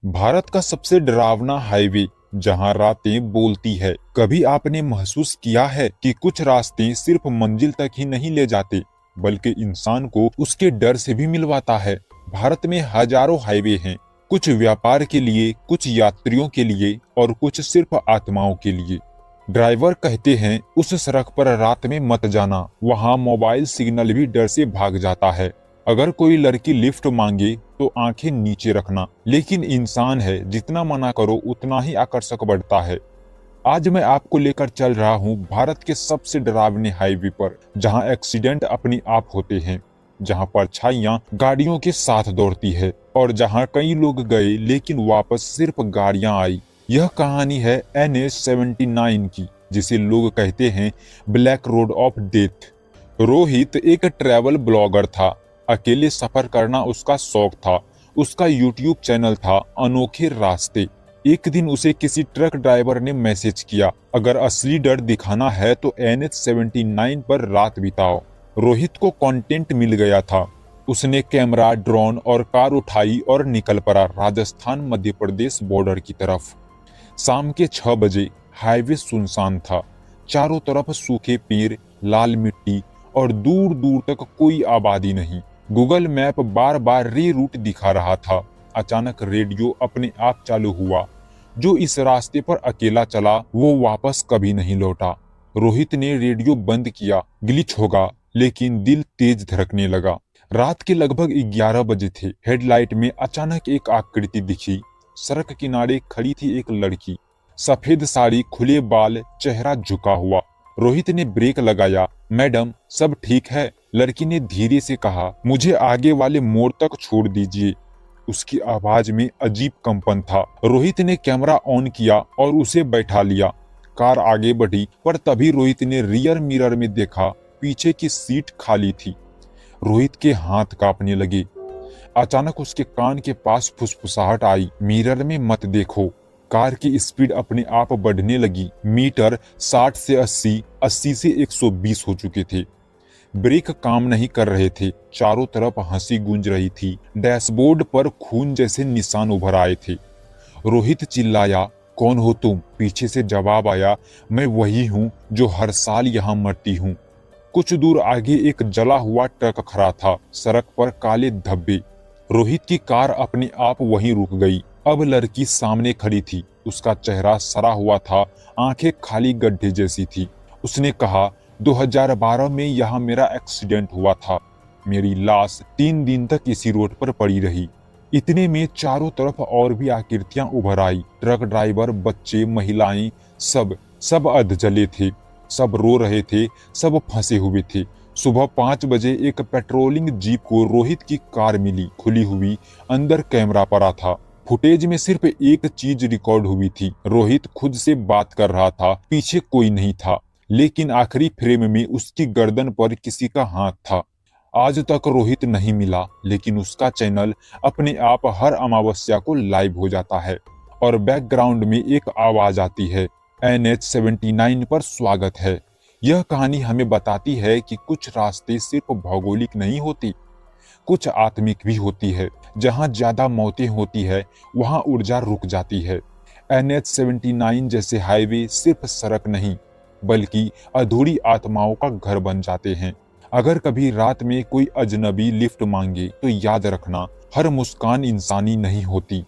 भारत का सबसे डरावना हाईवे जहां रातें बोलती है। कभी आपने महसूस किया है कि कुछ रास्ते सिर्फ मंजिल तक ही नहीं ले जाते बल्कि इंसान को उसके डर से भी मिलवाता है। भारत में हजारों हाईवे हैं, कुछ व्यापार के लिए, कुछ यात्रियों के लिए और कुछ सिर्फ आत्माओं के लिए। ड्राइवर कहते हैं उस सड़क पर रात में मत जाना, वहां मोबाइल सिग्नल भी डर से भाग जाता है। अगर कोई लड़की लिफ्ट मांगे तो आंखें नीचे रखना, लेकिन इंसान है, जितना मना करो उतना ही आकर्षक बढ़ता है। आज मैं आपको लेकर चल रहा हूं भारत के सबसे डरावने हाईवे पर, जहां एक्सीडेंट अपने आप होते हैं, जहां परछाइयां गाड़ियों के साथ दौड़ती है और जहां कई लोग गए लेकिन वापस सिर्फ गाड़ियां आई। यह कहानी है NH-79 की, जिसे लोग कहते हैं black road of death. Rohit एक ट्रैवल ब्लॉगर था। अकेले सफर करना उसका शौक था। उसका यूट्यूब चैनल था अनोखे रास्ते। एक दिन उसे किसी ट्रक ड्राइवर ने मैसेज किया, अगर असली डर दिखाना है तो NH-79 पर रात बिताओ। रोहित को कंटेंट मिल गया था। उसने कैमरा, ड्रोन और कार उठाई और निकल पड़ा राजस्थान मध्य प्रदेश बॉर्डर की तरफ। शाम के 6 बजे हाईवे सुनसान था। चारों तरफ सूखे पेड़, लाल मिट्टी और दूर दूर तक कोई आबादी नहीं। गूगल मैप बार बार री रूट दिखा रहा था। अचानक रेडियो अपने आप चालू हुआ, जो इस रास्ते पर अकेला चला वो वापस कभी नहीं लौटा। रोहित ने रेडियो बंद किया, ग्लिच होगा, लेकिन दिल तेज धड़कने लगा। रात के लगभग 11 बजे थे। हेडलाइट में अचानक एक आकृति दिखी। सड़क किनारे खड़ी थी एक लड़की, सफेद साड़ी, खुले बाल, चेहरा झुका हुआ। रोहित ने ब्रेक लगाया। मैडम, सब ठीक है? लड़की ने धीरे से कहा। मुझे आगे वाले मोड़ तक छोड़ दीजिए। उसकी आवाज में अजीब कंपन था। रोहित ने कैमरा ऑन किया और उसे बैठा लिया। कार आगे बढ़ी, पर तभी रोहित ने रियर मिरर में देखा, पीछे की सीट खाली थी। रोहित के हाथ कांपने लगे। अचानक उसके कान के पास फुसफुसाहट आई, मिरर में मत देखो। कार की स्पीड अपने आप बढ़ने लगी। मीटर 60 से 80, 80 से 120 हो चुके थे। ब्रेक काम नहीं कर रहे थे। चारों तरफ हंसी गूंज रही थी। डैशबोर्ड पर खून जैसे निशान उभर आए थे। रोहित चिल्लाया, कौन हो तुम? पीछे से जवाब आया, मैं वही हूँ जो हर साल यहाँ मरती हूँ। कुछ दूर आगे एक जला हुआ ट्रक खड़ा था। सड़क पर काले धब्बे। रोहित की कार अपने आप वहीं रुक गई। अब लड़की सामने खड़ी थी। उसका चेहरा सड़ा हुआ था, आंखें खाली गड्ढे जैसी थी। उसने कहा, 2012 में यहाँ मेरा एक्सीडेंट हुआ था। मेरी लाश 3 दिन तक इसी रोड पर पड़ी रही। इतने में चारों तरफ और भी आकृतियां उभर आई। ट्रक ड्राइवर, बच्चे, महिलाएं, सब अधजले थे। सब रो रहे थे, सब फंसे हुए थे। सुबह 5 बजे एक पेट्रोलिंग जीप को रोहित की कार मिली, खुली हुई। अंदर कैमरा पड़ा था। फुटेज में सिर्फ एक चीज रिकॉर्ड हुई थी। रोहित खुद से बात कर रहा था। पीछे कोई नहीं था, लेकिन आखिरी फ्रेम में उसकी गर्दन पर किसी का हाथ था। आज तक रोहित नहीं मिला, लेकिन उसका चैनल अपने आप हर अमावस्या को लाइव हो जाता है और बैकग्राउंड में एक आवाज आती है, NH-79 पर स्वागत है। यह कहानी हमें बताती है कि कुछ रास्ते सिर्फ भौगोलिक नहीं होती, कुछ आत्मिक भी होती है। जहां ज्यादा मौतें होती है वहां ऊर्जा रुक जाती है। NH-79 जैसे हाईवे सिर्फ सड़क नहीं, बल्कि अधूरी आत्माओं का घर बन जाते हैं। अगर कभी रात में कोई अजनबी लिफ्ट मांगे तो याद रखना, हर मुस्कान इंसानी नहीं होती।